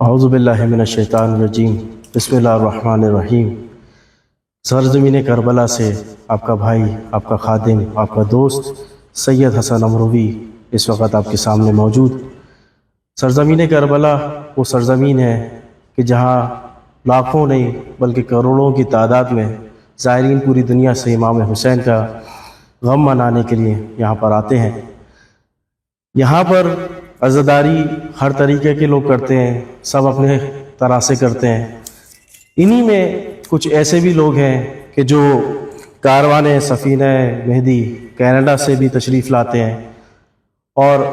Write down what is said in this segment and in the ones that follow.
اعوذ باللہ من الشیطان الرجیم بسم اللہ الرحمن الرحیم۔ سرزمین کربلا سے آپ کا بھائی، آپ کا خادم، آپ کا دوست سید حسن امروی اس وقت آپ کے سامنے موجود۔ سرزمین کربلا وہ سرزمین ہے کہ جہاں لاکھوں نہیں بلکہ کروڑوں کی تعداد میں زائرین پوری دنیا سے امام حسین کا غم منانے کے لیے یہاں پر آتے ہیں۔ یہاں پر عزاداری ہر طریقے کے لوگ کرتے ہیں، سب اپنے طرح سے کرتے ہیں۔ انہی میں کچھ ایسے بھی لوگ ہیں کہ جو کاروان سفینہ مہدی کینیڈا سے بھی تشریف لاتے ہیں اور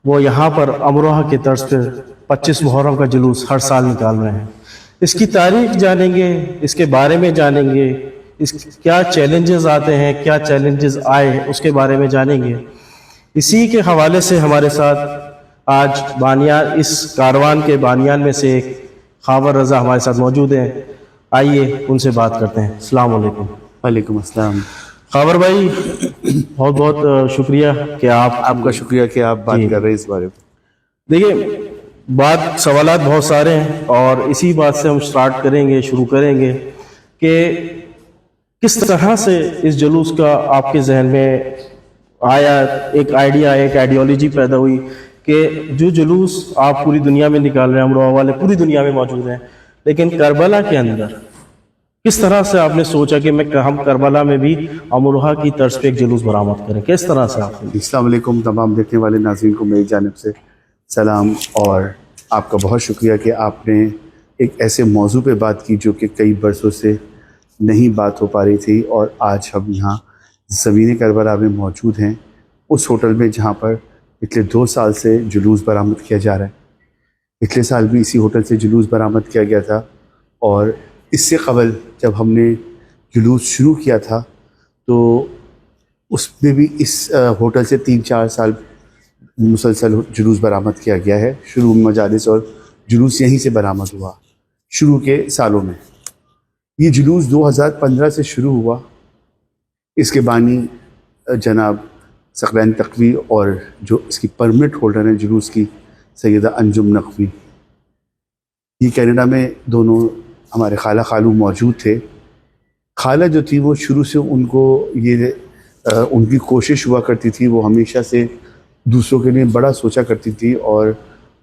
وہ یہاں پر امروہہ کے طرز پر 25 محرم کا جلوس ہر سال نکال رہے ہیں۔ اس کی تاریخ جانیں گے، اس کے بارے میں جانیں گے، کیا چیلنجز آتے ہیں، کیا چیلنجز آئے اس کے بارے میں جانیں گے۔ اسی کے حوالے سے ہمارے ساتھ آج بانیان، اس کاروان کے بانیان میں سے ایک خاور رضا ہمارے ساتھ موجود ہیں۔ آئیے ان سے بات کرتے ہیں۔ السلام علیکم۔ وعلیکم السلام۔ خاور بھائی، بہت بہت شکریہ کہ آپ کا شکریہ کہ آپ بات کر رہے ہیں اس بارے میں۔ دیکھیے، سوالات بہت سارے ہیں اور اسی بات سے ہم سٹارٹ کریں گے، شروع کریں گے کہ کس طرح سے اس جلوس کا آپ کے ذہن میں آیا، ایک آئیڈیا، ایک آئیڈیالوجی پیدا ہوئی کہ جو جلوس آپ پوری دنیا میں نکال رہے ہیں، امروہہ والے پوری دنیا میں موجود ہیں، لیکن کربلا کے اندر کس طرح سے آپ نے سوچا کہ ہم کربلا میں بھی امروہہ کی طرز پہ ایک جلوس برآمد کریں؟ کس طرح سے آپ نے؟ السلام علیکم تمام دیکھنے والے ناظرین کو میری جانب سے سلام، اور آپ کا بہت شکریہ کہ آپ نے ایک ایسے موضوع پہ بات کی جو کہ کئی برسوں سے نہیں بات ہو پا رہی تھی، اور آج ہم یہاں زمین کربلا میں موجود ہیں، اس ہوٹل میں جہاں پر پچھلے 2 سال سے جلوس برآمد کیا جا رہا ہے۔ پچھلے سال بھی اسی ہوٹل سے جلوس برآمد کیا گیا تھا، اور اس سے قبل جب ہم نے جلوس شروع کیا تھا تو اس میں بھی اس ہوٹل سے 3-4 سال مسلسل جلوس برآمد کیا گیا ہے۔ شروع میں مجالس اور جلوس یہیں سے برآمد ہوا شروع کے سالوں میں۔ یہ جلوس 2015 سے شروع ہوا۔ اس کے بانی جناب ثقلین تقوی اور جو اس کی پرمٹ ہولڈر ہیں جلوس کی سیدہ انجم نقوی، یہ کینیڈا میں دونوں ہمارے خالہ خالو موجود تھے۔ خالہ جو تھی وہ شروع سے ان کو ان کی کوشش ہوا کرتی تھی، وہ ہمیشہ سے دوسروں کے لیے بڑا سوچا کرتی تھی، اور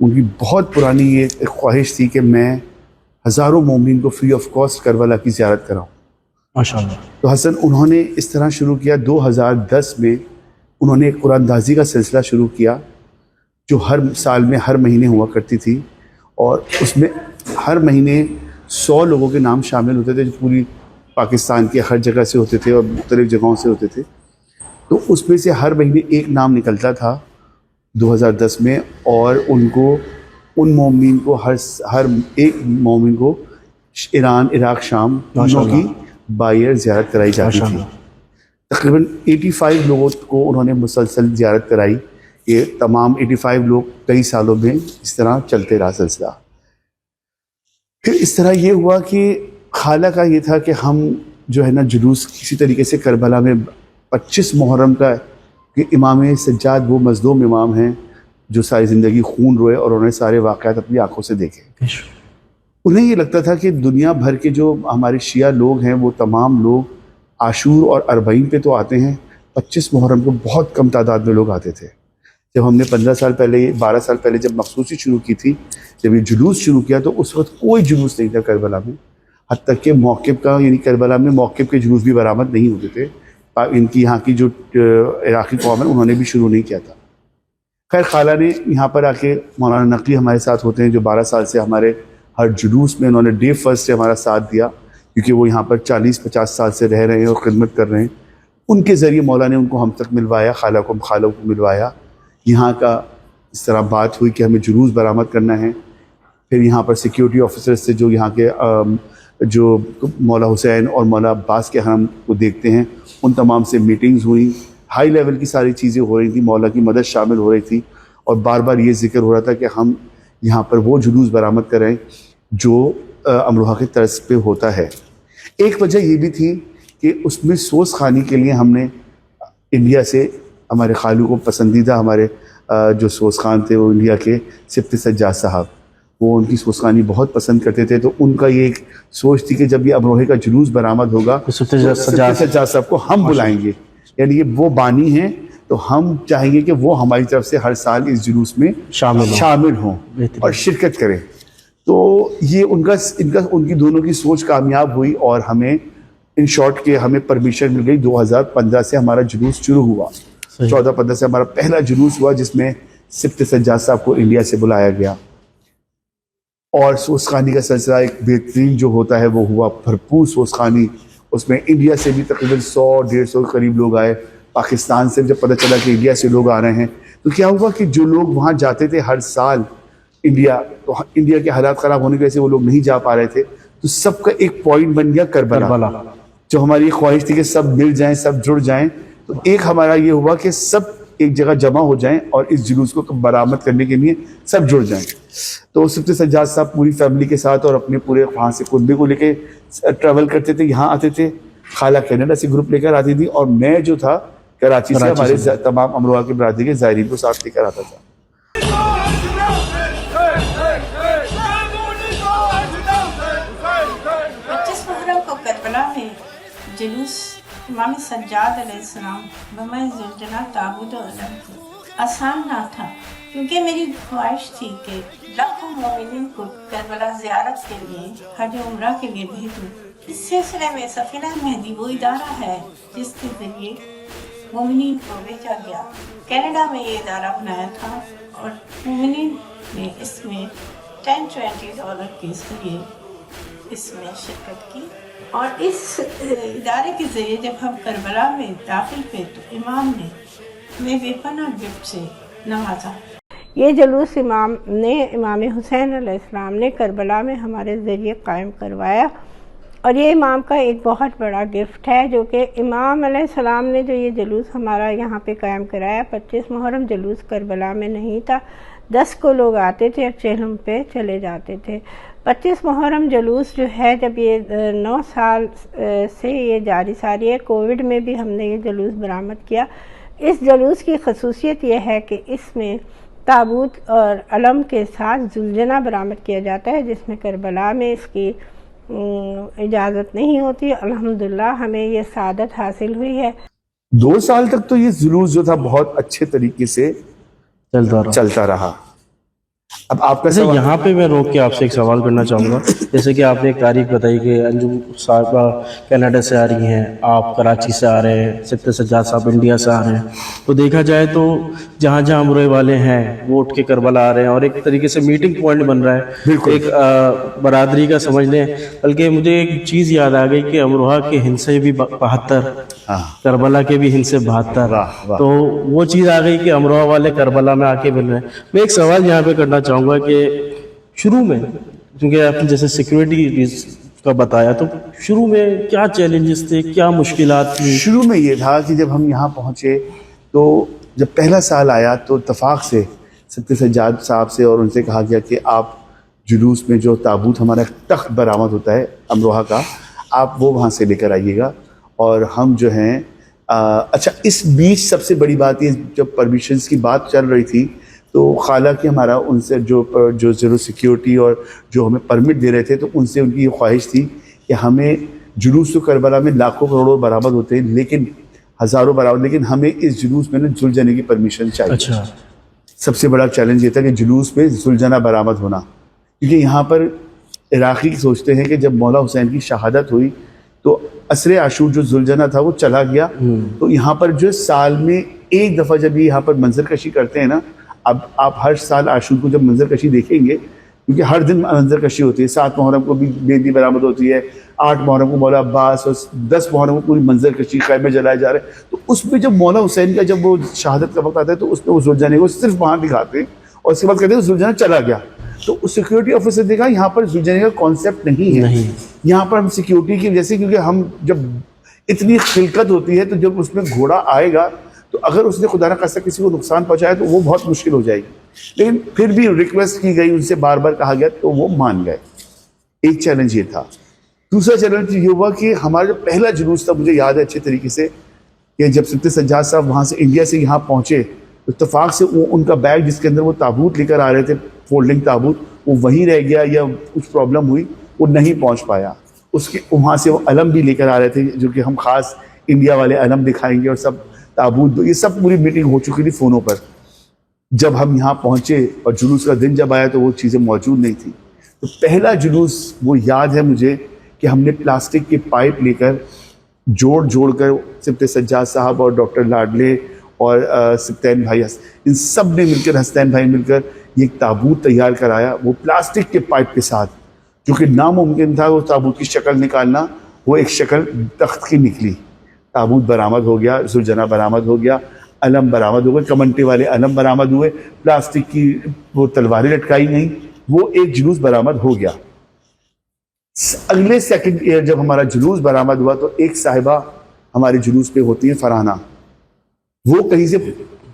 ان کی بہت پرانی یہ ایک خواہش تھی کہ میں ہزاروں مومنین کو فری آف کاسٹ کربلا کی زیارت کراؤں۔ ماشاءاللہ۔ تو حسن انہوں نے اس طرح شروع کیا۔ 2010 میں انہوں نے ایک قرآن دازی کا سلسلہ شروع کیا جو ہر سال میں ہر مہینے ہوا کرتی تھی، اور اس میں ہر مہینے 100 لوگوں کے نام شامل ہوتے تھے جو پوری پاکستان کے ہر جگہ سے ہوتے تھے اور مختلف جگہوں سے ہوتے تھے۔ تو اس میں سے ہر مہینے ایک نام نکلتا تھا 2010 میں، اور ان کو ان مومنین کو ہر ایک مومن کو ایران، عراق، شام دونوں کی بائر زیارت کرائی جاتی تھی۔ تقریباً 85 لوگوں کو انہوں نے مسلسل زیارت کرائی۔ یہ تمام 85 لوگ کئی سالوں میں اس طرح چلتے رہا سلسلہ۔ پھر اس طرح یہ ہوا کہ خالہ کا یہ تھا کہ ہم جو ہے نا جلوس کسی طریقے سے کربلا میں 25 محرم کا، کہ امام سجاد وہ مظلوم امام ہیں جو ساری زندگی خون روئے اور انہوں نے سارے واقعات اپنی آنکھوں سے دیکھے۔ انہیں یہ لگتا تھا کہ دنیا بھر کے جو ہمارے شیعہ لوگ ہیں وہ تمام لوگ عاشور اور اربعین پہ تو آتے ہیں، 25 محرم کو بہت کم تعداد میں لوگ آتے تھے۔ جب ہم نے 15 سال پہلے، 12 سال پہلے جب مخصوصی شروع کی تھی، جب یہ جلوس شروع کیا تو اس وقت کوئی جلوس نہیں تھا کربلا میں، حتیٰ کہ موقف کا، یعنی کربلا میں موقف کے جلوس بھی برآمد نہیں ہوتے تھے۔ ان کی یہاں کی جو عراقی قوم ہے انہوں نے بھی شروع نہیں کیا تھا۔ خیر، خالہ نے یہاں پر آ کے، مولانا نقوی ہمارے ساتھ ہوتے ہیں جو 12 سال سے ہمارے ہر جلوس میں انہوں نے ڈے فرسٹ سے ہمارا ساتھ دیا، کیونکہ وہ یہاں پر 40-50 سال سے رہ رہے ہیں اور خدمت کر رہے ہیں۔ ان کے ذریعے مولا نے ان کو ہم تک ملوایا، خالہ کو ملوایا۔ یہاں کا اس طرح بات ہوئی کہ ہمیں جلوس برآمد کرنا ہے۔ پھر یہاں پر سیکیورٹی آفیسر سے جو یہاں کے جو مولا حسین اور مولا عباس کے حرم کو دیکھتے ہیں، ان تمام سے میٹنگز ہوئیں، ہائی لیول کی ساری چیزیں ہو رہی تھیں، مولا کی مدد شامل ہو رہی تھی، اور بار بار یہ ذکر ہو رہا تھا کہ ہم یہاں پر وہ جلوس برآمد کریں جو امروہہ کے طرز پہ ہوتا ہے۔ ایک وجہ یہ بھی تھی کہ اس میں سوز خوانی کے لیے ہم نے انڈیا سے ہمارے خالو کو پسندیدہ، ہمارے جو سوز خان تھے وہ انڈیا کے سبت سجاد صاحب، وہ ان کی سوسخانی بہت پسند کرتے تھے. تو ان کا یہ ایک سوچ تھی کہ جب یہ امروہے کا جلوس برآمد ہوگا تو سجاد صاحب کو ہم بلائیں گے, یعنی یہ وہ بانی ہیں, تو ہم چاہیں گے کہ وہ ہماری طرف سے ہر سال اس جلوس میں شامل ہوں اور شرکت کریں. تو یہ ان کی دونوں کی سوچ کامیاب ہوئی, اور ہمیں ان شارٹ کہ ہمیں پرمیشن مل گئی. 2015 سے ہمارا جلوس شروع ہوا, 14-15 سے ہمارا پہلا جلوس ہوا جس میں سبت سجاد صاحب کو انڈیا سے بلایا گیا, اور سوسخانی کا سلسلہ ایک بہترین جو ہوتا ہے وہ ہوا, بھرپور سوسخانی. اس میں انڈیا سے بھی تقریباً 100-150 کے قریب لوگ آئے. پاکستان سے جب پتہ چلا کہ انڈیا سے لوگ آ رہے ہیں تو کیا ہوا کہ جو لوگ وہاں جاتے تھے ہر سال انڈیا, تو انڈیا کے حالات خراب ہونے کی وجہ سے وہ لوگ نہیں جا پا رہے تھے, تو سب کا ایک پوائنٹ بن گیا کربلا. جو ہماری خواہش تھی کہ سب مل جائیں, سب جڑ جائیں, تو ایک ہمارا یہ ہوا کہ سب ایک جگہ جمع ہو جائیں اور اس جلوس کو برآمد کرنے کے لیے سب جڑ جائیں. تو سبت سجاد صاحب پوری فیملی کے ساتھ اور اپنے پورے وہاں سے کنبے کو لے کے ٹریول کرتے تھے, یہاں آتے تھے. خالہ کینیڈا سے گروپ لے کر آتی تھی, اور میں جو تھا کراچی سے ہمارے تمام امروہہ کی برادری کے زائرین کو ساتھ لے کر آتا تھا. جلوس امام سجاد علیہ السلام بمحض ذوالجلال تابوت و علم کو آسان نہ تھا, کیونکہ میری خواہش تھی کہ لاکھوں مومنین کو کربلا زیارت کے لیے, حج و عمرہ کے لیے بھیجوں. اس سلسلے میں سفینہ مہدی وہ ادارہ ہے جس کے ذریعے مومنین کو بھیجا گیا. کینیڈا میں یہ ادارہ بنایا تھا, اور مومنین نے اس میں $10-20 کے ذریعے اس میں شرکت کی. اور اس ادارے کے ذریعے جب ہم کربلا میں داخل ہوئے تو امام نے ہمیں بے پناہ گفٹ سے نوازا. یہ جلوس امام حسین علیہ السلام نے کربلا میں ہمارے ذریعے قائم کروایا, اور یہ امام کا ایک بہت بڑا گفٹ ہے, جو کہ امام علیہ السلام نے جو یہ جلوس ہمارا یہاں پہ قائم کرایا. 25 محرم جلوس کربلا میں نہیں تھا, 10 کو لوگ آتے تھے اور چہلم پہ چلے جاتے تھے. 25 محرم جلوس جو ہے, جب یہ 9 سال سے یہ جاری ساری ہے, کووڈ میں بھی ہم نے یہ جلوس برآمد کیا. اس جلوس کی خصوصیت یہ ہے کہ اس میں تابوت اور علم کے ساتھ ذوالجناح برآمد کیا جاتا ہے, جس میں کربلا میں اس کی اجازت نہیں ہوتی. الحمدللہ ہمیں یہ سعادت حاصل ہوئی ہے. 2 سال تک تو یہ جلوس جو تھا بہت اچھے طریقے سے چلتا رہا. اب آپ کا یہاں پہ میں روک کے آپ سے ایک سوال کرنا چاہوں گا. جیسے کہ آپ نے ایک تاریخ بتائی کہ انجم صاحبہ کینیڈا سے آ رہی ہیں, آپ کراچی سے آ رہے ہیں, سبت سجاد صاحب انڈیا سے آ رہے ہیں. تو دیکھا جائے تو جہاں جہاں امروہے والے ہیں وہ اٹھ کے کربلا آ رہے ہیں, اور ایک طریقے سے میٹنگ پوائنٹ بن رہا ہے ایک برادری کا, سمجھ لیں. بلکہ مجھے ایک چیز یاد آ گئی کہ امروہہ کے ہندسے بھی 72, کربلا کے بھی ہندسے 72, تو وہ چیز آ گئی کہ امروہہ والے کربلا میں آ کے مل رہے ہیں. میں ایک سوال یہاں پہ کرنا چاہوں گا کہ شروع میں, کیونکہ آپ نے جیسے سیکیورٹی کا بتایا, تو شروع میں کیا چیلنجز تھے, کیا مشکلات تھیں؟ شروع میں یہ تھا کہ جب ہم یہاں پہنچے تو جب پہلا سال آیا تو اتفاق سے سبت سجاد صاحب سے اور ان سے کہا گیا کہ آپ جلوس میں جو تابوت ہمارا تخت برآمد ہوتا ہے امروہہ کا, آپ وہ وہاں سے لے کر آئیے گا. اور ہم جو ہیں اچھا, اس بیچ سب سے بڑی بات یہ, جب پرمیشنز کی بات چل رہی تھی تو خالہ کی ہمارا ان سے جو زیرو سیکیورٹی اور جو ہمیں پرمٹ دے رہے تھے, تو ان سے ان کی یہ خواہش تھی کہ ہمیں جلوس تو کربلا میں لاکھوں کروڑوں برآمد ہوتے ہیں, لیکن ہزاروں برآمد, لیکن ہمیں اس جلوس میں ذوالجناح کی پرمیشن چاہیے. سب سے بڑا چیلنج یہ تھا کہ جلوس میں ذوالجناح برآمد ہونا, کیونکہ یہاں پر عراقی سوچتے ہیں کہ جب مولا حسین کی شہادت ہوئی تو عصر عاشور جو ذوالجناح تھا وہ چلا گیا. تو یہاں پر جو سال میں ایک دفعہ جب یہاں پر منظر کشی کرتے ہیں نا, اب آپ ہر سال عاشور کو جب منظر کشی دیکھیں گے, کیونکہ ہر دن منظر کشی ہوتی ہے. 7 محرم کو بھی بیدی برآمد ہوتی ہے, 8 محرم کو مولا عباس, اور 10 محرم کو پوری منظر کشی, خیمے جلائے جا رہے ہیں. تو اس میں جب مولا حسین کا جب وہ شہادت کا وقت آتا ہے تو اس میں وہ ذوالجناح کو صرف وہاں دکھاتے ہیں, اور اس کے بعد کہتے ہیں ذوالجناح چلا گیا. تو اس سیکیورٹی آفیسر نے کہا یہاں پر ذوالجناح کا کانسیپٹ نہیں ہے, یہاں پر ہم سیکیورٹی کی وجہ سے, کیونکہ ہم جب اتنی خلقت ہوتی ہے تو جب اس میں گھوڑا آئے گا تو اگر اس نے خدا نہ خواستہ کسی کو نقصان پہنچایا تو وہ بہت مشکل ہو جائے گی. لیکن پھر بھی ریکویسٹ کی گئی, ان سے بار بار کہا گیا تو وہ مان گئے. ایک چیلنج یہ تھا. دوسرا چیلنج یہ ہوا کہ ہمارا جو پہلا جلوس تھا, مجھے یاد ہے اچھے طریقے سے, کہ جب سبت سجاد صاحب وہاں سے انڈیا سے یہاں پہنچے, اتفاق سے ان کا بیگ جس کے اندر وہ تابوت لے کر آ رہے تھے, فولڈنگ تابوت, وہ وہیں رہ گیا یا کچھ پرابلم ہوئی وہ نہیں پہنچ پایا. اس کے وہاں سے وہ علم بھی لے کر آ رہے تھے جو کہ ہم خاص انڈیا والے علم دکھائیں گے اور سب تابوت, یہ سب پوری میٹنگ ہو چکی تھی فونوں پر. جب ہم یہاں پہنچے اور جلوس کا دن جب آیا تو وہ چیزیں موجود نہیں تھیں. تو پہلا جلوس وہ یاد ہے مجھے کہ ہم نے پلاسٹک کے پائپ لے کر جوڑ کر سبت سجاد صاحب اور ڈاکٹر لاڈلے اور سبتین بھائی ان سب نے مل کر, حسنین بھائی مل کر یہ ایک تابوت تیار کرایا, وہ پلاسٹک کے پائپ کے ساتھ, جو کہ ناممکن تھا وہ تابوت کی شکل نکالنا. وہ ایک شکل تخت کی نکلی, تابوت برآمد ہو گیا, زلجنا برآمد ہو گیا, علم برآمد ہو گئے, کمنٹے والے علم برآمد ہوئے, پلاسٹک کی وہ تلواریں لٹکائی گئیں, وہ ایک جلوس برآمد ہو گیا. اگلے سیکنڈ ایئر جب ہمارا جلوس برآمد ہوا تو ایک صاحبہ ہمارے جلوس پہ ہوتی ہیں فرحانہ, وہ کہیں سے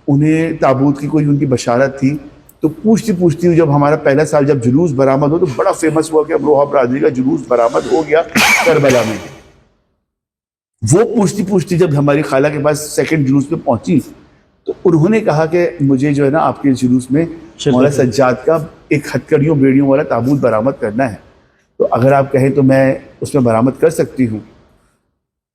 انہیں تابوت کی کوئی ان کی بشارت تھی, تو پوچھتی ہوئی جب ہمارا پہلا سال جب جلوس برآمد ہو تو بڑا فیمس ہوا کہ امروہہ برادری کا جلوس برآمد ہو گیا کربلا میں. وہ پوچھتی جب ہماری خالہ کے پاس سیکنڈ جلوس پہ پہنچی تو انہوں نے کہا کہ مجھے جو ہے نا آپ کے جلوس میں مولانا سجاد کا ایک ہتکڑیوں بیڑیوں والا تابوت برآمد کرنا ہے, تو اگر آپ کہیں تو میں اس میں برآمد کر سکتی ہوں.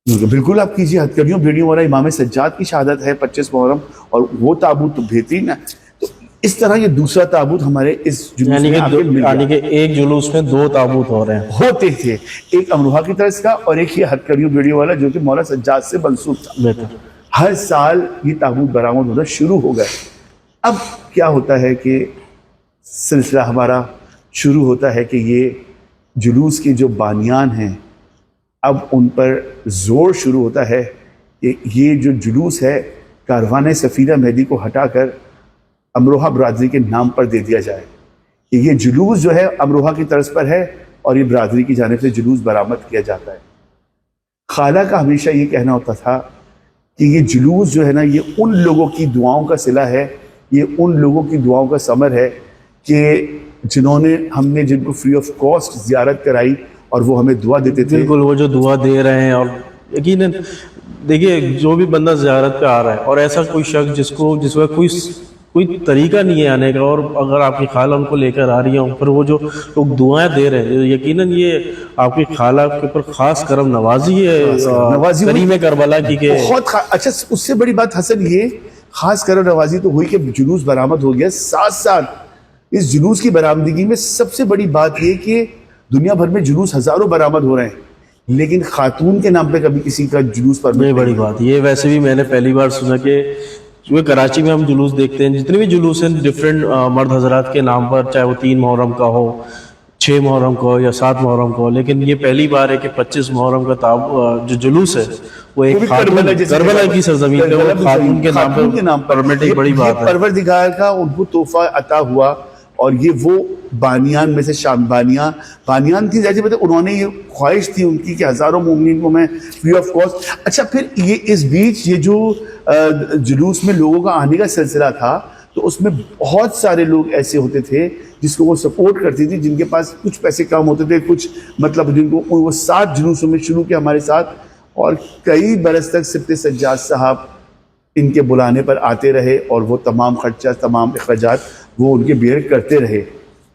بالکل آپ کیجیے, ہتکڑیوں بیڑیوں والا امام سجاد کی شہادت ہے 25 محرم, اور وہ تابوت تو بہترین ہے. تو اس طرح یہ دوسرا تابوت ہمارے اس جلوس میں آ کے مل گیا. یعنی کہ ایک جلوس میں 2 تابوت ہو رہے ہیں, ہوتے تھے, ایک امروہہ کی طرز کا اور ایک یہ ہتکڑیوں بیڑیوں والا جو کہ مولانا سجاد سے منسوب تھا. ہر سال یہ تابوت برآمد ہونا شروع ہو گئے. اب کیا ہوتا ہے کہ سلسلہ ہمارا شروع ہوتا ہے کہ یہ جلوس کے جو بانیان ہیں اب ان پر زور شروع ہوتا ہے کہ یہ جو جلوس ہے کاروان سفینہ مہدی کو ہٹا کر امروہہ برادری کے نام پر دے دیا جائے, کہ یہ جلوس جو ہے امروہہ کی طرز پر ہے اور یہ برادری کی جانب سے جلوس برآمد کیا جاتا ہے. خالہ کا ہمیشہ یہ کہنا ہوتا تھا کہ یہ جلوس جو ہے نا یہ ان لوگوں کی دعاؤں کا صلہ ہے, یہ ان لوگوں کی دعاؤں کا ثمر ہے کہ جنہوں نے ہم نے جن کو فری آف کاسٹ زیارت کرائی اور وہ ہمیں دعا دیتے تھے. بالکل, وہ جو دعا دے رہے ہیں. اور یقیناً دیکھیے جو بھی بندہ زیارت پہ آ رہا ہے اور ایسا کوئی شخص جس کا کوئی طریقہ نہیں ہے آنے کا, اور اگر آپ کی خالہ ان کو لے کر آ رہی ہوں, پھر وہ جو لوگ دعائیں دے رہے ہیں, یقیناً یہ آپ کی خالہ کے اوپر خاص کرم نوازی ہے, کریم کربلا کی. کہ بہت اچھا, اس سے بڑی بات حسن یہ خاص کرم نوازی تو ہوئی کہ جلوس برآمد ہو گیا. ساتھ اس جلوس کی برآمدگی میں سب سے بڑی بات یہ کہ دنیا بھر میں جلوس ہزاروں برآمد ہو رہے ہیں, لیکن خاتون کے نام پہ کبھی کسی کا جلوس پر یہ بڑی بات. یہ ویسے بھی میں نے پہلی بار سنا کہ کراچی میں ہم جلوس دیکھتے ہیں, جتنے بھی جلوس ہیں ڈفرینٹ مرد حضرات کے نام پر, چاہے وہ 3 محرم کا ہو, 6 محرم کا ہو یا 7 محرم کا ہو, لیکن یہ پہلی بار ہے کہ 25 محرم کا جو جلوس ہے وہ ایک کربلا کی سرزمین پہ وہ خاتون کے نام پر پرمٹ. بڑی بات ہے, پروردگار کا ان کو تحفہ عطا ہوا, اور یہ وہ بانیان میں سے بانیان تھی. جیسے انہوں نے یہ خواہش تھی ان کی کہ ہزاروں مومنین کو میں فری آف کاسٹ. اچھا, پھر یہ اس بیچ یہ جو جلوس میں لوگوں کا آنے کا سلسلہ تھا تو اس میں بہت سارے لوگ ایسے ہوتے تھے جس کو وہ سپورٹ کرتی تھی, جن کے پاس کچھ پیسے کم ہوتے تھے, کچھ مطلب جن کو وہ 7 جلوسوں میں شروع کیا ہمارے ساتھ, اور کئی برس تک سبت سجاد صاحب ان کے بلانے پر آتے رہے اور وہ تمام خرچہ تمام اخراجات وہ ان کے بیئر کرتے رہے.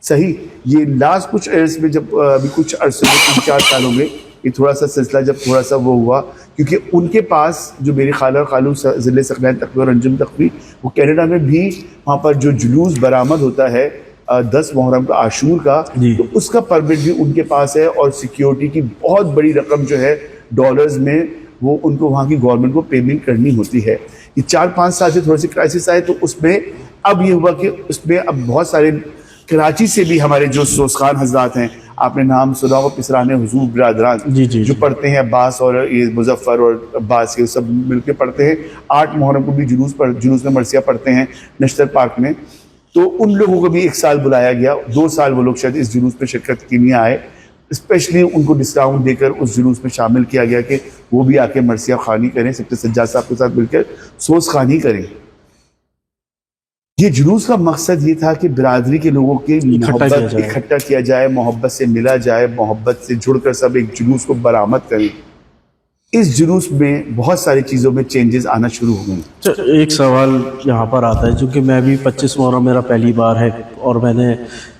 صحیح, یہ لاسٹ کچھ عرص میں جب ابھی کچھ عرصے میں 3-4 سالوں میں یہ تھوڑا سا سلسلہ جب تھوڑا سا وہ ہوا, کیونکہ ان کے پاس جو میری خالہ اور خالو ضلع ثقلین تقوی اور انجم تقوی, وہ کینیڈا میں بھی وہاں پر جو جلوس برآمد ہوتا ہے 10 محرم کا عاشور کا, تو اس کا پرمٹ بھی ان کے پاس ہے, اور سیکیورٹی کی بہت بڑی رقم جو ہے ڈالرز میں وہ ان کو وہاں کی گورنمنٹ کو پیمنٹ کرنی ہوتی ہے. یہ 4-5 سال سے تھوڑی سی کرائسس آئے, تو اس میں اب یہ ہوا کہ اس میں اب بہت سارے کراچی سے بھی ہمارے جو سوسخان حضرات ہیں, آپ نے نام سنا ہو پسران حضور برادران جو پڑھتے ہیں, عباس اور یہ مظفر اور عباس کے سب مل کے پڑھتے ہیں. 8 محرم کو بھی جلوس میں مرثیہ پڑھتے ہیں نشتر پارک میں. تو ان لوگوں کو بھی 1 سال بلایا گیا, 2 سال وہ لوگ شاید اس جلوس میں شرکت کی نہیں آئے, اسپیشلی ان کو ڈسکاؤنٹ دے کر اس جلوس میں شامل کیا گیا کہ وہ بھی آ کے مرثیہ خوانی کریں, سبت سجاد صاحب کے ساتھ مل کر سوز خوانی کریں. یہ جلوس کا مقصد یہ تھا کہ برادری کے لوگوں کی محبت اکٹھا کیا جائے, محبت سے ملا جائے, محبت سے جڑ کر سب ایک جلوس کو برآمد کریں. اس جلوس میں بہت ساری چیزوں میں چینجز آنا شروع ہو گئے. ایک سوال یہاں پر آتا ہے, چونکہ میں بھی 25 محرم میرا پہلی بار ہے, اور میں نے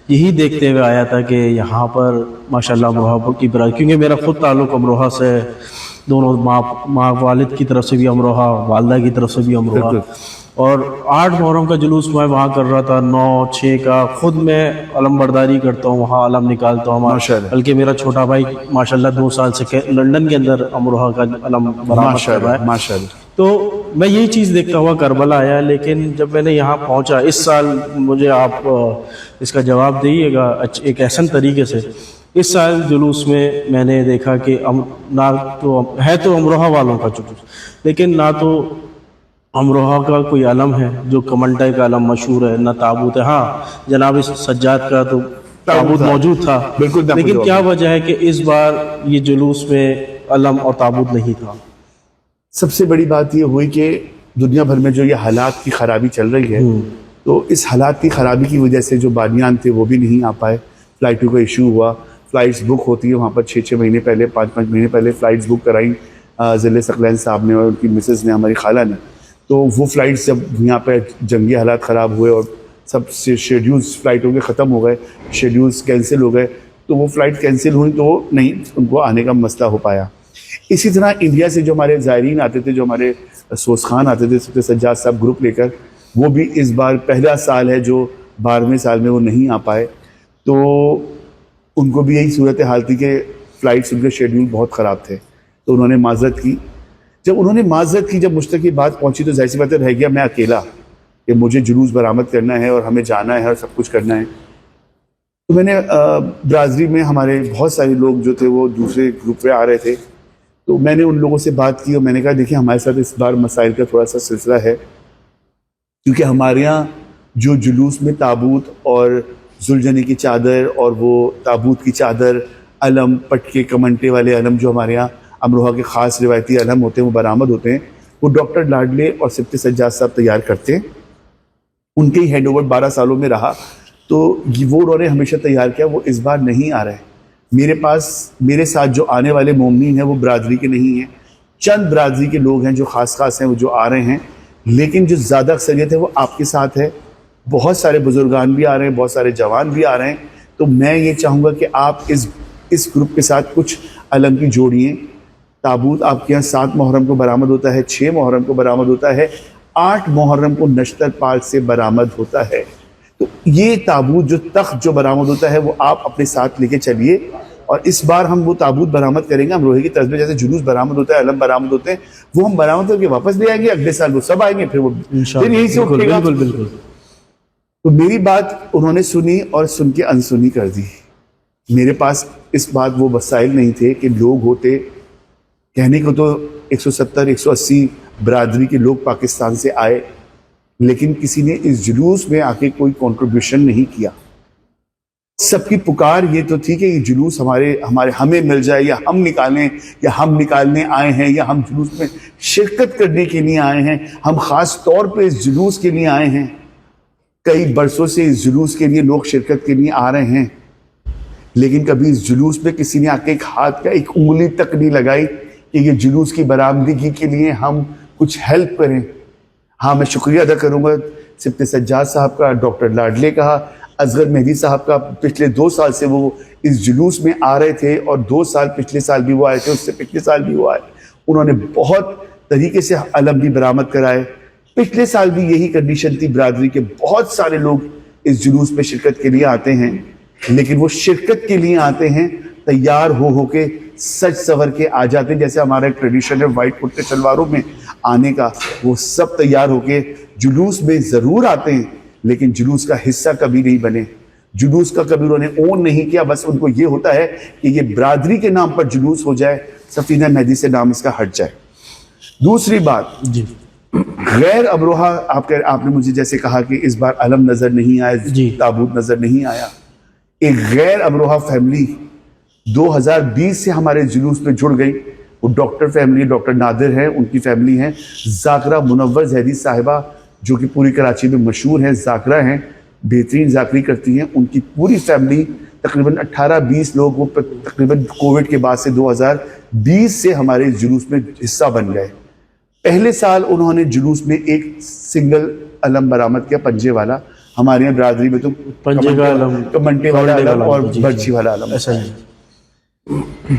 یہی دیکھتے ہوئے آیا تھا کہ یہاں پر ماشاءاللہ امروہہ کی برادری، کیونکہ میرا خود تعلق امروہہ سے ہے، دونوں ماں والد کی طرف سے بھی امروہہ، والدہ کی طرف سے بھی امروہہ، اور 8 محرم کا جلوس میں وہاں کر رہا تھا، 9 6 کا خود میں علم برداری کرتا ہوں، وہاں علم نکالتا ہوں، بلکہ میرا چھوٹا بھائی ماشاءاللہ 2 سال سے لندن کے اندر امروہہ کا علم برآمد کر رہا ہے ماشاءاللہ۔ تو میں یہی چیز دیکھتا ہوا کربلا آیا، لیکن جب میں نے یہاں پہنچا اس سال، مجھے آپ اس کا جواب دیئے گا ایک احسن طریقے سے، اس سال جلوس میں نے دیکھا کہ نہ تو ہے تو امروہہ والوں کا جلوس، لیکن نہ تو امروہہ کا کوئی علم ہے جو کمنٹے کا علم مشہور ہے، نہ تابوت ہے۔ ہاں جناب سجاد کا تو تابوت موجود تھا، لیکن کیا وجہ ہے کہ اس بار یہ جلوس میں علم اور تابوت نہیں تھا؟ سب سے بڑی بات یہ ہوئی کہ دنیا بھر میں جو یہ حالات کی خرابی چل رہی ہے، تو اس حالات کی خرابی کی وجہ سے جو بانیان تھے وہ بھی نہیں آ پائے، فلائٹوں کا ایشو ہوا، فلائٹس بک ہوتی ہیں وہاں پر 6 مہینے پہلے، 5 مہینے پہلے فلائٹس بک کرائیں ضلع ثقلین صاحب نے اور ان کی مسز نے، ہماری خالہ نے، تو وہ فلائٹس جب یہاں پہ جنگی حالات خراب ہوئے اور سب سے شیڈیولز فلائٹوں کے ختم ہو گئے، شیڈیولز کینسل ہو گئے، تو وہ فلائٹ کینسل ہوئی تو نہیں ان کو آنے کا مسئلہ ہو پایا۔ اسی طرح انڈیا سے جو ہمارے زائرین آتے تھے، جو ہمارے سوز خان آتے تھے سبت سجاد صاحب گروپ لے کر، وہ بھی اس بار پہلا سال ہے جو 12ویں سال میں وہ نہیں آ پائے، تو ان کو بھی یہی صورتحال تھی کہ فلائٹس ان کے شیڈیول بہت خراب تھے، تو انہوں نے معذرت کی۔ جب انہوں نے معذرت کی، جب مجھ تک یہ بات پہنچی تو ظاہر سی بات ہے رہ گیا میں اکیلا کہ مجھے جلوس برآمد کرنا ہے اور ہمیں جانا ہے اور سب کچھ کرنا ہے۔ تو میں نے برادری میں ہمارے بہت سارے لوگ جو تھے وہ دوسرے گروپ میں آ رہے تھے، تو میں نے ان لوگوں سے بات کی اور میں نے کہا دیکھیں ہمارے ساتھ اس بار مسائل کا تھوڑا سا سلسلہ ہے، کیونکہ ہمارے یہاں جو جلوس میں تابوت اور زلجھنے کی چادر اور وہ تابوت کی چادر، علم، پٹکے، کمنٹے والے علم جو ہمارے یہاں امروہہ کے خاص روایتی علم ہوتے ہیں وہ برآمد ہوتے ہیں، وہ ڈاکٹر لاڈلے اور سبت سجاد صاحب تیار کرتے ہیں، ان کے ہی ہینڈ اوور 12 سالوں میں رہا، تو وہ انہوں نے ہمیشہ تیار کیا، وہ اس بار نہیں آ رہے۔ میرے ساتھ جو آنے والے مومنین ہیں وہ برادری کے نہیں ہیں، چند برادری کے لوگ ہیں جو خاص ہیں وہ جو آ رہے ہیں، لیکن جو زیادہ اکثریت ہے وہ آپ کے ساتھ ہے، بہت سارے بزرگان بھی آ رہے ہیں، بہت سارے جوان بھی آ رہے ہیں، تو میں یہ چاہوں گا کہ آپ اس گروپ کے ساتھ کچھ علم کی جوڑیے۔ تابوت آپ کے یہاں 7 محرم کو برآمد ہوتا ہے، 6 محرم کو برآمد ہوتا ہے، 8 محرم کو نشتر پال سے برآمد ہوتا ہے، تو یہ تابوت جو تخت جو برآمد ہوتا ہے وہ آپ اپنے ساتھ لے کے چلیے، اور اس بار ہم وہ تابوت برآمد کریں گے، ہم روحے کی طرز میں جیسے جلوس برآمد ہوتا ہے، علم برآمد ہوتے ہیں، وہ ہم برآمد کر کے واپس لے آئیں گے، اگلے سال وہ سب آئیں گے، پھر وہ پھر یہی سے اٹھے گا۔ بالکل۔ تو میری بات انہوں نے سنی اور سن کے انسنی کر دی۔ میرے پاس اس بات وہ وسائل نہیں تھے کہ لوگ ہوتے، کہنے کو تو 170 180 برادری کے لوگ پاکستان سے آئے، لیکن کسی نے اس جلوس میں آ کے کوئی کنٹریبیوشن نہیں کیا۔ سب کی پکار یہ تو تھی کہ یہ جلوس ہمیں مل جائے، یا ہم نکالیں، یا ہم نکالنے آئے ہیں، یا ہم جلوس میں شرکت کرنے کے لیے آئے ہیں، ہم خاص طور پہ اس جلوس کے لیے آئے ہیں۔ کئی برسوں سے اس جلوس کے لیے لوگ شرکت کے لیے آ رہے ہیں، لیکن کبھی اس جلوس میں کسی نے آ کے ایک ہاتھ کا ایک انگلی تک نہیں لگائی کہ یہ جلوس کی برآمدگی کے لیے ہم کچھ ہیلپ کریں۔ ہاں میں شکریہ ادا کروں گا سبت سجاد صاحب کا، ڈاکٹر لاڈلے کا، اصغر مہدی صاحب کا، پچھلے 2 سال سے وہ اس جلوس میں آ رہے تھے، اور 2 سال پچھلے سال بھی وہ آئے تھے، اس سے پچھلے سال بھی وہ آئے، انہوں نے بہت طریقے سے علم بھی برآمد کرائے۔ پچھلے سال بھی یہی کنڈیشن تھی، برادری کے بہت سارے لوگ اس جلوس میں شرکت کے لیے آتے ہیں، لیکن وہ شرکت کے لیے آتے ہیں تیار ہو کے، سج سور کے آ جاتے ہیں، جیسے ہمارا ٹریڈیشن ہے وائٹ کرتے شلواروں میں آنے کا، وہ سب تیار ہو کے جلوس میں ضرور آتے ہیں، لیکن جلوس کا حصہ کبھی نہیں بنے، جلوس کا کبھی انہوں نے اون نہیں کیا، بس ان کو یہ ہوتا ہے کہ یہ برادری کے نام پر جلوس ہو جائے، سفینہ مہدی سے نام اس کا ہٹ جائے۔ دوسری بات، جی غیر امروہہ، آپ نے مجھے جیسے کہا کہ اس بار علم نظر نہیں آیا، تابوت نظر نہیں آیا، ایک غیر امروہہ فیملی 2020 سے ہمارے جلوس میں جڑ گئی، وہ ڈاکٹر فیملی، ڈاکٹر نادر ہیں، ان کی فیملی ہیں، ذاکرہ منور زہری صاحبہ جو کہ پوری کراچی میں مشہور ہیں، ذاکرہ ہیں، بہترین ذاکری کرتی ہیں، ان کی پوری فیملی تقریباً 18-20 لوگ، وہ تقریباً کووڈ کے بعد سے 2020 سے ہمارے جلوس میں حصہ بن گئے۔ پہلے سال انہوں نے جلوس میں ایک سنگل علم برآمد کیا، پنجے والا، ہمارے یہاں برادری میں تو پنجے کا علم، کمنٹے والا کمنڈے کا علم علم، اور جی، جی۔ برچی والا علم. ایسا ہی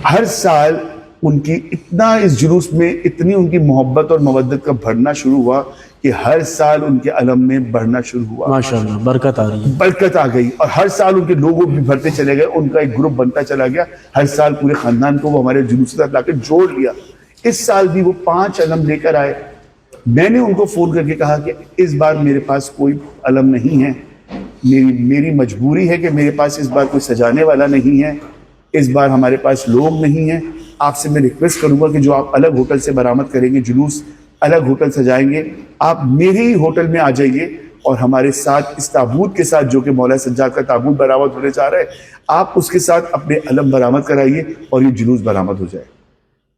ہر سال ان کی اتنا اس جلوس میں اتنی ان کی محبت اور مودت کا بڑھنا شروع ہوا کہ ہر سال ان کے علم میں بڑھنا شروع ہوا. ماشاءاللہ برکت آ رہی ہے. برکت آ گئی اور ہر سال ان کے لوگوں بھی بڑھتے چلے گئے. ان کا ایک گروپ بنتا چلا گیا. ہر سال پورے خاندان کو وہ ہمارے جلوس کے ساتھ لا کے جوڑ لیا. اس سال بھی وہ 5 علم لے کر آئے. میں نے ان کو فون کر کے کہا کہ اس بار میرے پاس کوئی علم نہیں ہے. میری مجبوری ہے کہ میرے پاس اس بار کوئی سجانے والا نہیں ہے. اس بار ہمارے پاس لوگ نہیں ہیں. آپ سے میں ریکویسٹ کروں گا کہ جو آپ الگ ہوٹل سے برآمد کریں گے جلوس، الگ ہوٹل سجائیں گے، آپ میرے ہی ہوٹل میں آ جائیے اور ہمارے ساتھ اس تابوت کے ساتھ جو کہ مولا سجاد کا تابوت برآمد ہونے جا رہا ہے، آپ اس کے ساتھ اپنے علم برآمد کرائیے اور یہ جلوس برآمد ہو جائے.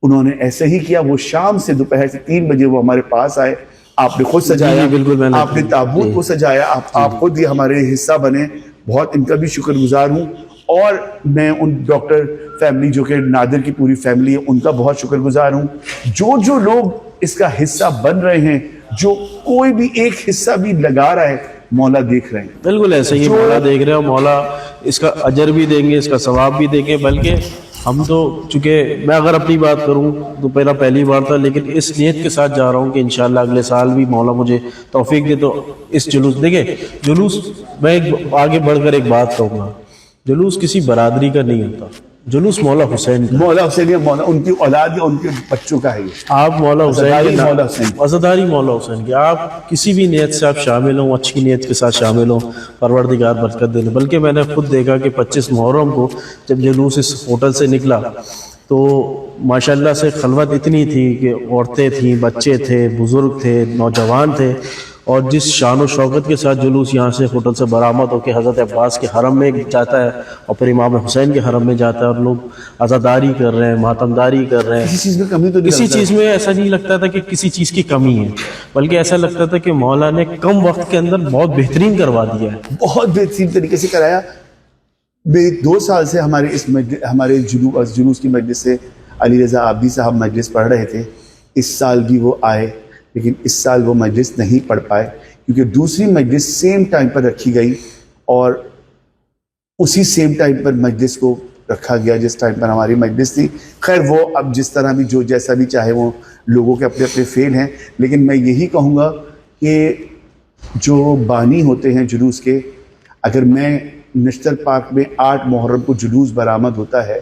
انہوں نے ایسے ہی کیا. وہ شام سے دوپہر سے 3 بجے وہ ہمارے پاس آئے. آپ نے خود سجایا، جی، بالکل میں نے آپ نے تابوت کو سجایا، آپ خود یہ ہمارے حصہ بنے. بہت ان کا بھی شکر گزار ہوں. اور میں ان ڈاکٹر فیملی جو کہ نادر کی پوری فیملی ہے ان کا بہت شکر گزار ہوں. جو لوگ اس کا حصہ بن رہے ہیں، جو کوئی بھی ایک حصہ بھی لگا رہا ہے، مولا دیکھ رہے ہیں. بالکل ایسے ہی مولا دیکھ رہے ہو. مولا اس کا اجر بھی دیں گے، اس کا ثواب بھی دیں گے. بلکہ ہم تو چونکہ میں اگر اپنی بات کروں تو پہلی بار تھا، لیکن اس نیت کے ساتھ جا رہا ہوں کہ انشاءاللہ اگلے سال بھی مولا مجھے توفیق دے تو اس جلوس دیکھیں. جلوس میں آگے بڑھ کر ایک بات کہوں گا، جلوس کسی برادری کا نہیں ہوتا. جلوس مولا حسین کا. مولا حسین یا مولا ان کی اولاد یا ان کے بچوں کا ہے یہ. آپ مولا حسین عزاداری مولا حسین. عزاداری مولا حسین کی آپ کسی بھی نیت سے آپ شامل ہوں، اچھی نیت کے ساتھ شامل ہوں، پروردگار برکت دے. بلکہ میں نے خود دیکھا کہ 25 محرم کو جب جلوس اس ہوٹل سے نکلا تو ماشاءاللہ سے خلوت اتنی تھی کہ عورتیں تھیں، بچے تھے، بزرگ تھے، نوجوان تھے. اور جس شان و شوکت کے ساتھ جلوس یہاں سے ہوٹل سے برآمد ہو کے حضرت عباس کے حرم میں جاتا ہے اور پھر امام حسین کے حرم میں جاتا ہے اور لوگ عزاداری کر رہے ہیں، ماتمداری کر رہے ہیں. کسی چیز میں کمی تو نہیں کسی لگتا. چیز میں ایسا نہیں لگتا تھا کہ کسی چیز کی کمی ہے، بلکہ ایسا لگتا تھا کہ مولا نے کم وقت کے اندر بہت بہترین کروا دیا ہے. بہت بہترین طریقے سے کرایا. 2 سال سے ہمارے جلوس کی مجلس سے علی رضا عابدی صاحب مجلس پڑھ رہے تھے. اس سال بھی وہ آئے، لیکن اس سال وہ مجلس نہیں پڑھ پائے کیونکہ دوسری مجلس سیم ٹائم پر رکھی گئی اور اسی سیم ٹائم پر مجلس کو رکھا گیا جس ٹائم پر ہماری مجلس تھی. خیر وہ اب جس طرح بھی جو جیسا بھی چاہے، وہ لوگوں کے اپنے اپنے فیل ہیں. لیکن میں یہی کہوں گا کہ جو بانی ہوتے ہیں جلوس کے، اگر میں نشتر پارک میں 8 محرم کو جلوس برآمد ہوتا ہے،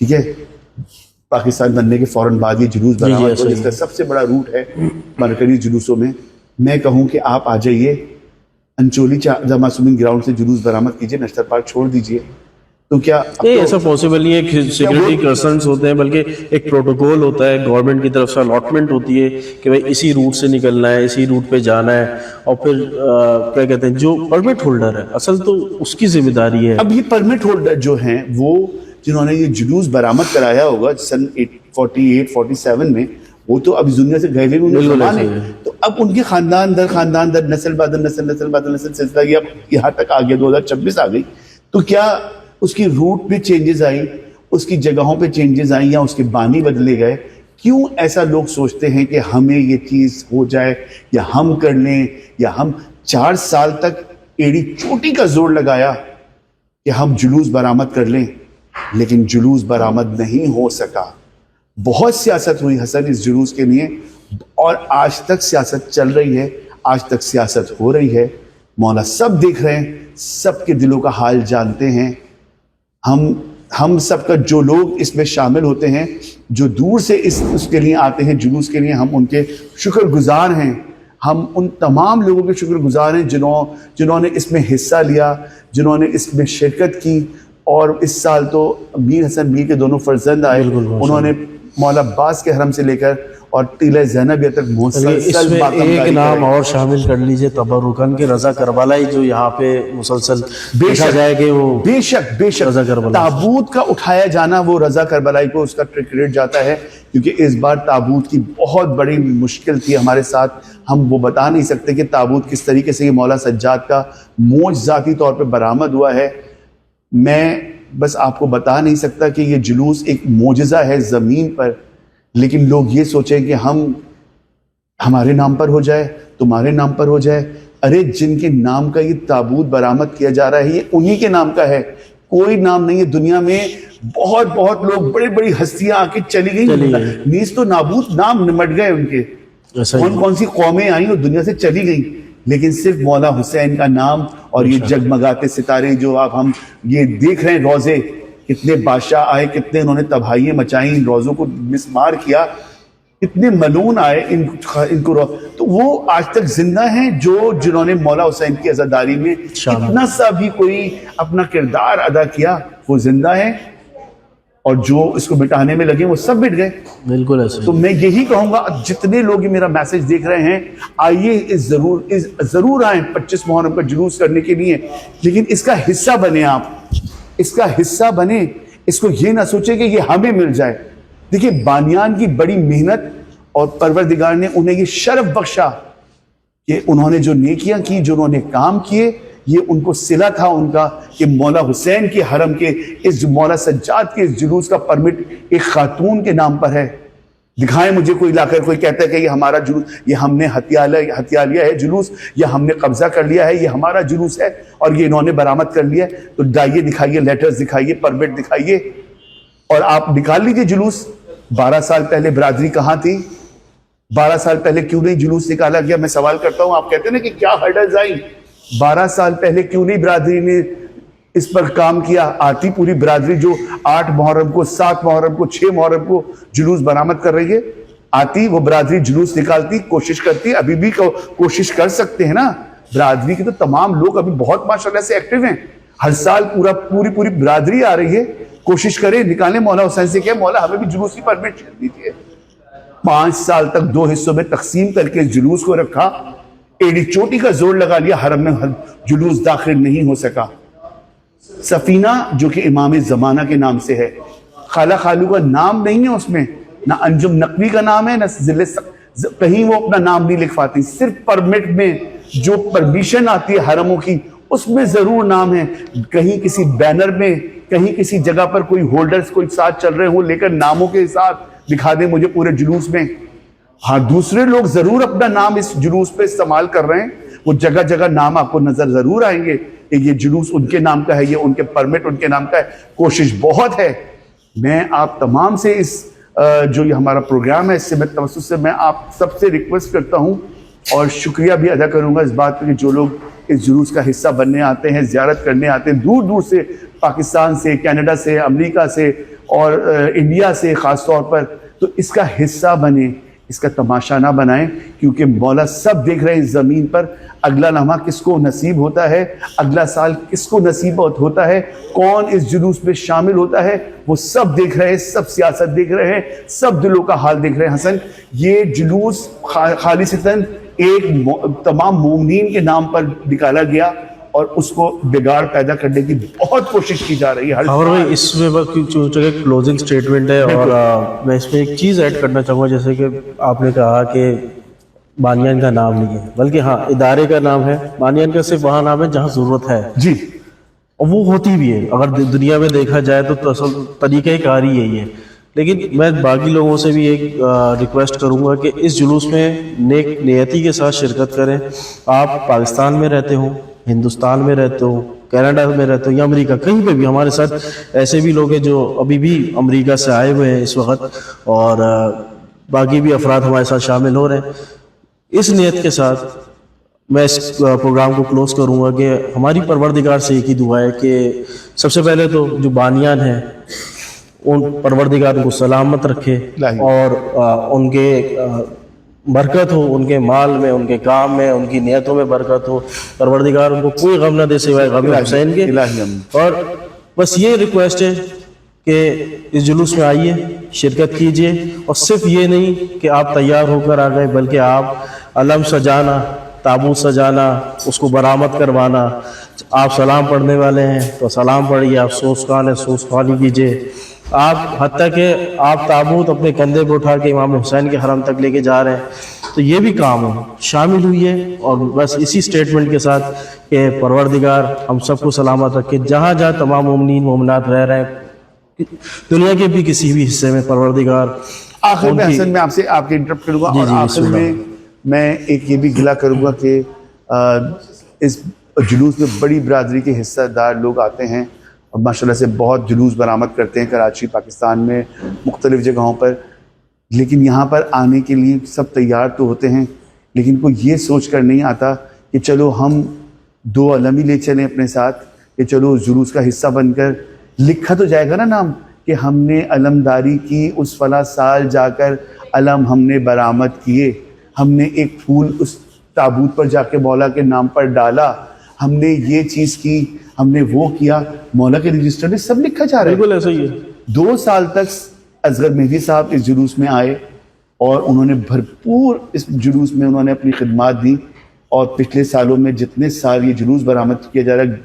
ٹھیک ہے، پاکستان بننے کے فوراً بعد یہ جلوس برآمد ہوتا ہے، جس کا سب سے بڑا روٹ ہے مرکزی جلوسوں میں. میں کہوں کہ آپ آ جائیے انچولی معصومین گراؤنڈ سے جلوس برآمد کیجئے، نشتر پارک چھوڑ دیجئے. تو کیا ایسا پاسبل نہیں ہے. سیکورٹی کنسرنس ہوتے ہیں، بلکہ ایک پروٹوکول ہوتا ہے، گورنمنٹ کی طرف سے الاٹمنٹ ہوتی ہے کہ بھائی اسی روٹ سے نکلنا ہے، اسی روٹ پہ جانا ہے. اور پھر کیا کہتے ہیں، جو پرمٹ ہولڈر ہے اصل تو اس کی ذمہ داری ہے. اب یہ پرمٹ ہولڈر جو ہیں، وہ جنہوں نے یہ جلوس برآمد کرایا ہوگا سن 48-47 میں، وہ تو اب دنیا سے گئے ہوئے. تو اب ان کے خاندان در نسل بعد نسل سلسلہ یہ اب یہاں تک آ گیا، 2026 آ گئی. تو کیا اس کی روٹ پہ چینجز آئی، اس کی جگہوں پہ چینجز آئیں، یا اس کے بانی بدلے گئے؟ کیوں ایسا لوگ سوچتے ہیں کہ ہمیں یہ چیز ہو جائے یا ہم کر لیں، یا ہم 4 سال تک ایڑی چوٹی کا زور لگایا کہ ہم جلوس برآمد کر لیں، لیکن جلوس برآمد نہیں ہو سکا. بہت سیاست ہوئی حسن اس جلوس کے لیے، اور آج تک سیاست چل رہی ہے، آج تک سیاست ہو رہی ہے. مولا سب دیکھ رہے ہیں، سب کے دلوں کا حال جانتے ہیں. ہم سب کا جو لوگ اس میں شامل ہوتے ہیں، جو دور سے اس کے لیے آتے ہیں جلوس کے لیے، ہم ان کے شکر گزار ہیں. ہم ان تمام لوگوں کے شکر گزار ہیں جنہوں نے اس میں حصہ لیا، جنہوں نے اس میں شرکت کی. اور اس سال تو میر حسن میر کے دونوں فرزند آئے، انہوں نے مولا عباس کے حرم سے لے کر اور ٹیلہ زینبیہ تک اس میں ایک نام اور شامل کر لیجئے، تبرکن کے رضا کربلائی، جو یہاں پہ مسلسل دیکھا جائے کہ وہ بے شک رضا کربلائی تابوت کا اٹھایا جانا، وہ رضا کربلائی کو اس کا کریڈٹ جاتا ہے. کیونکہ اس بار تابوت کی بہت بڑی مشکل تھی ہمارے ساتھ. ہم وہ بتا نہیں سکتے کہ تابوت کس طریقے سے یہ مولا سجاد کا معجزاتی طور پہ برآمد ہوا ہے. میں بس آپ کو بتا نہیں سکتا کہ یہ جلوس ایک معجزہ ہے زمین پر. لیکن لوگ یہ سوچیں کہ ہمارے نام پر ہو جائے، تمہارے نام پر ہو جائے. ارے جن کے نام کا یہ تابوت برآمد کیا جا رہا ہے یہ انہی کے نام کا ہے, کوئی نام نہیں ہے دنیا میں. بہت بہت لوگ بڑی بڑی ہستیاں آ کے چلی گئی, نیز تو نابود نام نمٹ گئے ان کے, کون کون سی قومیں آئیں اور دنیا سے چلی گئیں, لیکن صرف مولا حسین کا نام اور یہ جگمگاتے ستارے جو آپ ہم یہ دیکھ رہے ہیں, روزے کتنے بادشاہ آئے, کتنے انہوں نے تباہیاں مچائیں, ان روزوں کو مسمار کیا, اتنے ملعون آئے ان کو, تو وہ آج تک زندہ ہیں جو جنہوں نے مولا حسین کی عزاداری میں اتنا سا بھی کوئی اپنا کردار ادا کیا, وہ زندہ ہیں, اور جو اس کو مٹانے میں لگے وہ سب مٹ گئے. بالکل ایسے. تو میں یہی کہوں گا جتنے لوگ میرا میسج دیکھ رہے ہیں, آئیے ضرور آئیں 25 محرم کا جلوس کرنے کے لیے, لیکن اس کا حصہ بنے, آپ اس کا حصہ بنے, اس کو یہ نہ سوچیں کہ یہ ہمیں مل جائے. دیکھیے بانیان کی بڑی محنت اور پروردگار نے انہیں یہ شرف بخشا کہ انہوں نے جو نیکیاں کی, جو انہوں نے کام کیے, یہ ان کو صلہ تھا ان کا کہ مولا حسین کے حرم کے اس مولا سجاد کے اس جلوس کا پرمٹ ایک خاتون کے نام پر ہے. دکھائیں مجھے کوئی لا کر, کوئی کہتا ہے کہ یہ ہمارا جلوس, یہ ہم نے ہتھیا لیا ہے جلوس, یا ہم نے قبضہ کر لیا ہے, یہ ہمارا جلوس ہے اور یہ انہوں نے برآمد کر لیا ہے, تو ڈائیے دکھائیے, لیٹرز دکھائیے, پرمٹ دکھائیے, اور آپ نکال لیجیے جلوس. 12 سال پہلے برادری کہاں تھی؟ 12 سال پہلے کیوں نہیں جلوس نکالا گیا؟ میں سوال کرتا ہوں, آپ کہتے ہیں نا کہ کیا ہرڈلز آئی, 12 سال پہلے کیوں نہیں برادری نے اس پر کام کیا؟ آتی پوری برادری جو 8 محرم کو, 7 محرم کو, 6 محرم کو جلوس برآمد کر رہی ہے, آتی وہ برادری جلوس نکالتی, کوشش کرتی, ابھی بھی کوشش کر سکتے ہیں نا. برادری کے تو تمام لوگ ابھی بہت ماشاءاللہ سے ایکٹیو ہیں, ہر سال پوری برادری آ رہی ہے, کوشش کریں نکالیں. مولا حسین سے کہ مولا ہمیں بھی جلوس کی پرمٹ دیجیے. 5 سال تک 2 حصوں میں تقسیم کر کے جلوس کو رکھا, ایڑی چوٹی کا زور لگا لیا, حرم میں جلوس داخل نہیں ہو سکا. سفینہ جو کہ امام زمانہ کے نام سے ہے, خالہ خالو کا نام نہیں ہے اس میں, نہ انجم نقوی کا نام ہے, نہ کہیں وہ اپنا نام نہیں لکھ پاتی, صرف پرمٹ میں جو پرمیشن آتی ہے حرموں کی اس میں ضرور نام ہے. کہیں کسی بینر میں, کہیں کسی جگہ پر کوئی ہولڈرز کوئی ساتھ چل رہے ہوں, لے کر ناموں کے ساتھ دکھا دیں مجھے پورے جلوس میں. ہاں دوسرے لوگ ضرور اپنا نام اس جلوس پہ استعمال کر رہے ہیں, وہ جگہ جگہ نام آپ کو نظر ضرور آئیں گے کہ یہ جلوس ان کے نام کا ہے, یہ ان کے پرمٹ ان کے نام کا ہے. کوشش بہت ہے. میں آپ تمام سے اس جو یہ ہمارا پروگرام ہے اس سے میں توسط سے میں آپ سب سے ریکویسٹ کرتا ہوں اور شکریہ بھی ادا کروں گا اس بات پہ کہ جو لوگ اس جلوس کا حصہ بننے آتے ہیں, زیارت کرنے آتے ہیں دور دور سے, پاکستان سے, کینیڈا سے, امریکہ سے اور انڈیا سے خاص طور پر, تو اس کا حصہ بنیں, اس کا تماشا نہ بنائیں, کیونکہ مولا سب دیکھ رہے ہیں اس زمین پر. اگلا لمحہ کس کو نصیب ہوتا ہے, اگلا سال کس کو نصیب ہوتا ہے, کون اس جلوس میں شامل ہوتا ہے, وہ سب دیکھ رہے ہیں, سب سیاست دیکھ رہے ہیں, سب دلوں کا حال دیکھ رہے ہیں. حسن, یہ جلوس خالصتاً ایک تمام مومنین کے نام پر نکالا گیا اور اس کو بگاڑ پیدا کرنے کی بہت کوشش کی جا رہی ہے. اور بھائی اس میں کلوزنگ سٹیٹمنٹ ہے, اور میں اس میں ایک چیز ایڈ کرنا چاہوں گا, جیسے کہ آپ نے کہا کہ بانیان کا نام نہیں ہے, بلکہ ہاں ادارے کا نام ہے. بانیان کا صرف وہاں نام ہے جہاں ضرورت ہے جی, اور وہ ہوتی بھی ہے. اگر دنیا میں دیکھا جائے تو اصل طریقہ کار ہی یہی ہے. لیکن میں باقی لوگوں سے بھی ایک ریکویسٹ کروں گا کہ اس جلوس میں نیک نیتی کے ساتھ شرکت کریں. آپ پاکستان میں رہتے ہوں, ہندوستان میں رہتے ہو, کینیڈا میں رہتے ہو یا امریکہ, کہیں پہ بھی. ہمارے ساتھ ایسے بھی لوگ ہیں جو ابھی بھی امریکہ سے آئے ہوئے ہیں اس وقت, اور باقی بھی افراد ہمارے ساتھ شامل ہو رہے ہیں. اس نیت کے ساتھ میں اس پروگرام کو کلوز کروں گا کہ ہماری پروردگار سے ایک ہی دعا ہے کہ سب سے پہلے تو جو بانیان ہیں ان پروردگار کو سلامت رکھے, اور ان کے برکت ہو, ان کے مال میں, ان کے کام میں, ان کی نیتوں میں برکت ہو. پروردگار ان کو کوئی غم نہ دے سوائے غم حسین کے. اور بس یہ ریکویسٹ ہے کہ اس جلوس میں آئیے, شرکت کیجئے, اور صرف یہ نہیں کہ آپ تیار ہو کر آ گئے, بلکہ آپ علم سجانا, تابوت سجانا, اس کو برآمد کروانا. آپ سلام پڑھنے والے ہیں تو سلام پڑھیے, آپ سوسکان ہے سوسکانی کیجئے. آپ حتیٰ کہ آپ تابوت اپنے کندھے پہ اٹھا کے امام حسین کے حرم تک لے کے جا رہے ہیں, تو یہ بھی کام شامل ہوئی ہے. اور بس اسی سٹیٹمنٹ کے ساتھ کہ پروردگار ہم سب کو سلامت رکھے, جہاں جہاں تمام مومنین مومنات رہ رہے ہیں دنیا کے بھی کسی بھی حصے میں. پروردگار آخر میں حسن میں آپ سے آپ کے انٹرپٹ کروں گا, اور آخر میں ایک یہ بھی گلہ کروں گا کہ اس جلوس میں بڑی برادری کے حصہ دار لوگ آتے ہیں اور ماشاءاللہ سے بہت جلوس برآمد کرتے ہیں کراچی، پاکستان میں مختلف جگہوں پر. لیکن یہاں پر آنے کے لیے سب تیار تو ہوتے ہیں، لیکن کوئی یہ سوچ کر نہیں آتا کہ چلو ہم 2 علم ہی لے چلیں اپنے ساتھ، کہ چلو جلوس کا حصہ بن کر لکھا تو جائے گا نا نام کہ ہم نے علمداری کی، اس فلاں سال جا کر علم ہم نے برآمد کیے، ہم نے ایک پھول اس تابوت پر جا کے مولا کے نام پر ڈالا، ہم نے یہ چیز کی، ہم نے وہ کیا. مولا کے رجسٹر میں سب لکھا جا رہا ہے. بالکل ایسا ہی ہے. 2 سال تک اصغر مہدی صاحب اس جلوس میں آئے اور انہوں نے بھرپور اس جلوس میں انہوں نے اپنی خدمات دی. اور پچھلے سالوں میں جتنے سال یہ جلوس برآمد کیا جا رہا ہے،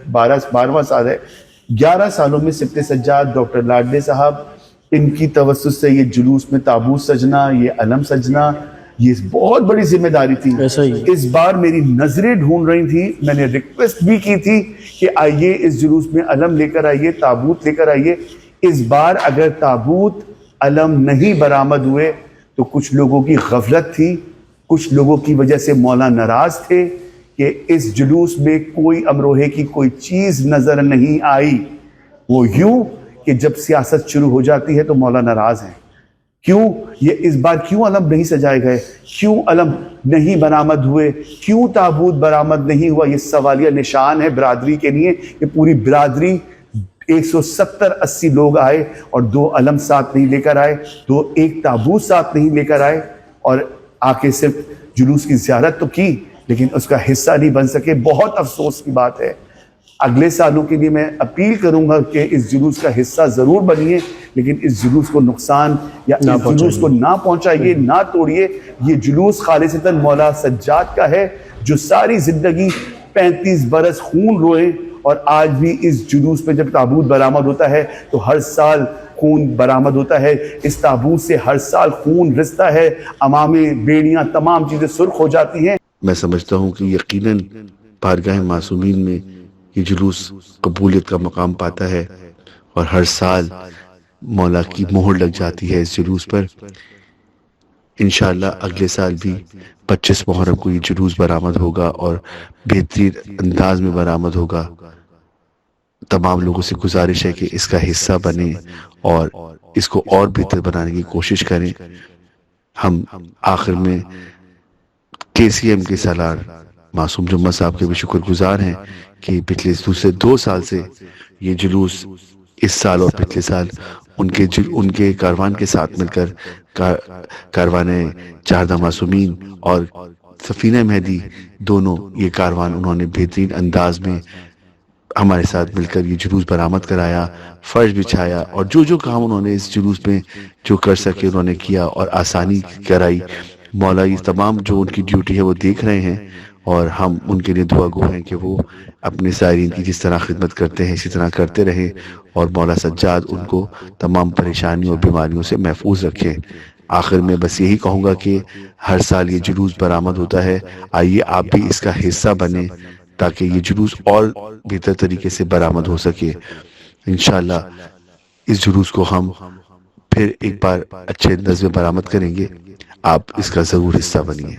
12واں سال ہے، 11 سالوں میں سبت سجاد ڈاکٹر لاڈلے صاحب، ان کی توسط سے یہ جلوس میں تابوت سجنا، یہ علم سجنا، یہ بہت بڑی ذمہ داری تھی. ایسا ہی. اس بار میری نظریں ڈھونڈ رہی تھی، میں نے ریکویسٹ بھی کی تھی کہ آئیے اس جلوس میں علم لے کر آئیے، تابوت لے کر آئیے. اس بار اگر تابوت علم نہیں برآمد ہوئے تو کچھ لوگوں کی غفلت تھی، کچھ لوگوں کی وجہ سے مولا ناراض تھے کہ اس جلوس میں کوئی امروہے کی کوئی چیز نظر نہیں آئی. وہ یوں کہ جب سیاست شروع ہو جاتی ہے تو مولا ناراض ہیں. کیوں یہ اس بار کیوں علم نہیں سجائے گئے، کیوں علم نہیں برآمد ہوئے، کیوں تابوت برآمد نہیں ہوا؟ یہ سوالیہ نشان ہے برادری کے لیے کہ پوری برادری 170-80 لوگ آئے اور 2 علم ساتھ نہیں لے کر آئے، ایک تابوت ساتھ نہیں لے کر آئے، اور آ کے صرف جلوس کی زیارت تو کی لیکن اس کا حصہ نہیں بن سکے. بہت افسوس کی بات ہے. اگلے سالوں کے لیے میں اپیل کروں گا کہ اس جلوس کا حصہ ضرور بنیے، لیکن اس جلوس کو نقصان یا اس جلوس کو نہ پہنچائیے، نہ توڑیے. یہ جلوس خالصتاً مولا سجاد کا ہے جو ساری زندگی 35 برس خون روئے، اور آج بھی اس جلوس میں جب تابوت برآمد ہوتا ہے تو ہر سال خون برآمد ہوتا ہے. اس تابوت سے ہر سال خون رستا ہے، امامے، بیڑیاں، تمام چیزیں سرخ ہو جاتی ہیں. میں سمجھتا ہوں کہ یقیناً بارگاہ معصومین میں یہ جلوس قبولیت کا مقام پاتا ہے اور ہر سال مولا کی مہر لگ جاتی ہے اس جلوس پر. انشاءاللہ اگلے سال بھی 25 محرم کو یہ جلوس برآمد ہوگا اور بہترین انداز میں برآمد ہوگا. تمام لوگوں سے گزارش ہے کہ اس کا حصہ بنیں اور اس کو اور بہتر بنانے کی کوشش کریں. ہم آخر میں KCM کے سالار معصوم جمعہ صاحب کے بھی شکر گزار ہیں کہ پچھلے دوسرے 2 سال سے یہ جلوس اس سال اور پچھلے سال ان کے کاروان کے ساتھ مل کر کاروان 4 معصومین اور سفینہ مہدی دونوں یہ کاروان انہوں نے بہترین انداز میں ہمارے ساتھ مل کر یہ جلوس برآمد کرایا، فرش بچھایا، اور جو کام انہوں نے اس جلوس میں جو کر سکے انہوں نے کیا اور آسانی کرائی. مولا یہ تمام جو ان کی ڈیوٹی ہے وہ دیکھ رہے ہیں اور ہم ان کے لیے دعا گو ہیں کہ وہ اپنے زائرین کی جس طرح خدمت کرتے ہیں اسی طرح کرتے رہیں اور مولا سجاد ان کو تمام پریشانیوں اور بیماریوں سے محفوظ رکھیں. آخر میں بس یہی کہوں گا کہ ہر سال یہ جلوس برآمد ہوتا ہے، آئیے آپ بھی اس کا حصہ بنیں تاکہ یہ جلوس اور بہتر طریقے سے برآمد ہو سکے. انشاءاللہ اس جلوس کو ہم پھر ایک بار اچھے انداز میں برآمد کریں گے. آپ اس کا ضرور حصہ بنیے.